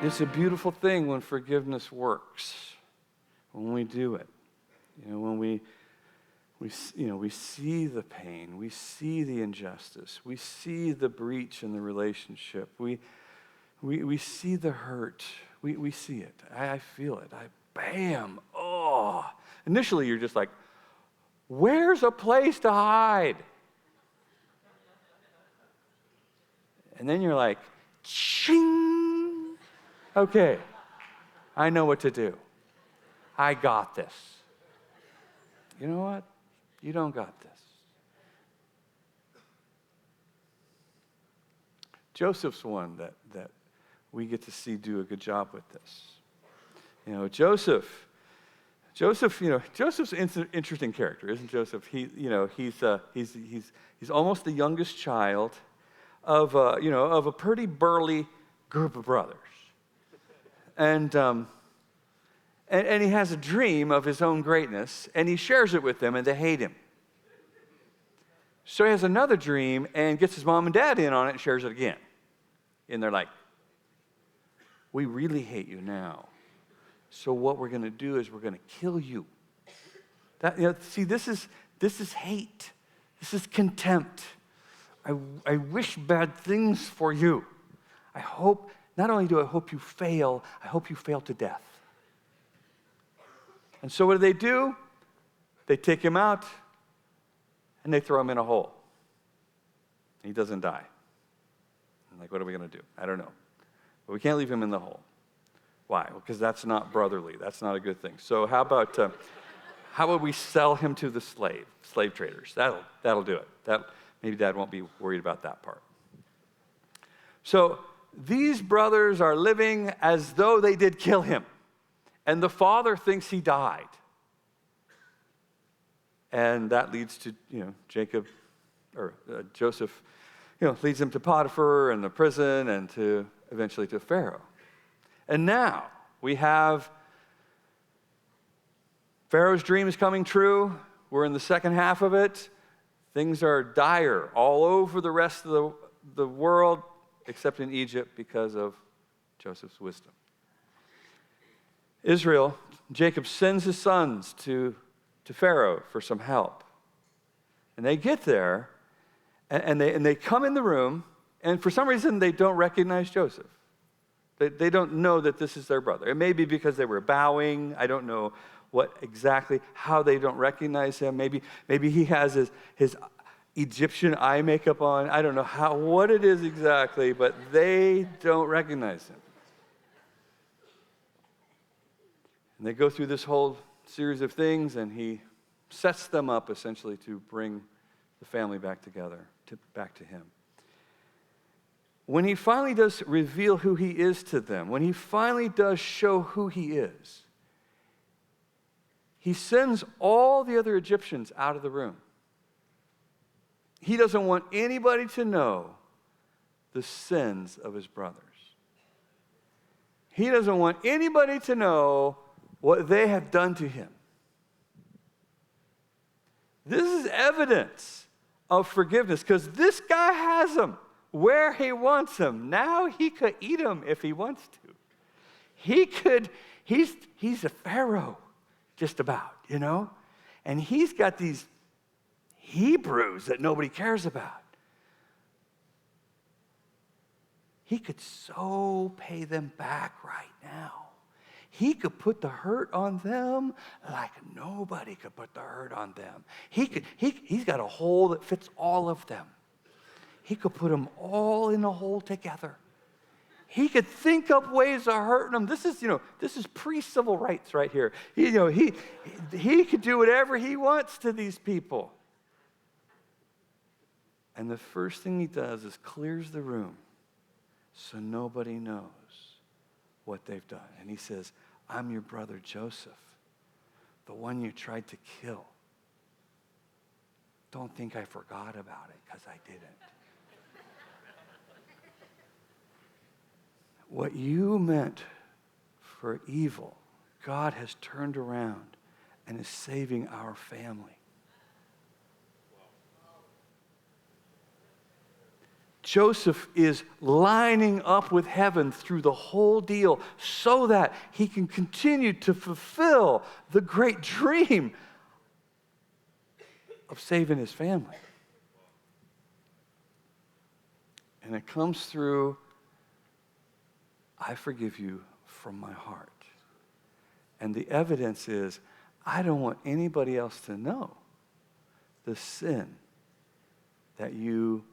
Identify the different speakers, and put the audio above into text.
Speaker 1: It's a beautiful thing when forgiveness works, when we do it. When we see the pain, we see the injustice, we see the breach in the relationship, we see the hurt, we see it. I feel it. Bam! Oh! Initially, you're just like, where's a place to hide? And then you're like, ching! Okay, I know what to do. I got this. You know what? You don't got this. Joseph's one that we get to see do a good job with this. Joseph's an interesting character, isn't Joseph? He's almost the youngest child of a pretty burly group of brothers, and he has a dream of his own greatness, and he shares it with them, and they hate him. So he has another dream and gets his mom and dad in on it and shares it again. And they're like, we really hate you now. So what we're going to do is we're going to kill you. This is hate. This is contempt. I wish bad things for you. Not only do I hope you fail, I hope you fail to death. And so what do? They take him out and they throw him in a hole. He doesn't die. I'm like, what are we going to do? I don't know. But we can't leave him in the hole. Why? Well, because that's not brotherly. That's not a good thing. So how about we sell him to the slave traders? That'll do it. Maybe Dad won't be worried about that part. So these brothers are living as though they did kill him. And the father thinks he died. And that leads to, Joseph, leads him to Potiphar and the prison and eventually to Pharaoh. And now we have Pharaoh's dream is coming true. We're in the second half of it. Things are dire all over the rest of the world, except in Egypt because of Joseph's wisdom. Israel, Jacob sends his sons to Pharaoh for some help. And they get there, and they come in the room, and for some reason they don't recognize Joseph. They don't know that this is their brother. It may be because they were bowing. I don't know how they don't recognize him. Maybe he has his Egyptian eye makeup on. I don't know what it is exactly, but they don't recognize him. And they go through this whole series of things, and he sets them up essentially to bring the family back together, back to him. When he finally does reveal who he is to them, when he finally does show who he is, he sends all the other Egyptians out of the room. He doesn't want anybody to know the sins of his brothers. He doesn't want anybody to know what they have done to him. This is evidence of forgiveness because this guy has them where he wants them. Now he could eat them if he wants to. He's a pharaoh, just about, And he's got these Hebrews that nobody cares about. He could so pay them back right now. He could put the hurt on them like nobody could put the hurt on them. He's got a hole that fits all of them. He could put them all in a hole together. He could think up ways of hurting them. This is pre-civil rights right here. He could do whatever he wants to these people. And the first thing he does is clears the room so nobody knows what they've done. And he says, I'm your brother Joseph, the one you tried to kill. Don't think I forgot about it, because I didn't. What you meant for evil, God has turned around and is saving our family. Joseph is lining up with heaven through the whole deal so that he can continue to fulfill the great dream of saving his family. And it comes through, I forgive you from my heart. And the evidence is, I don't want anybody else to know the sin that you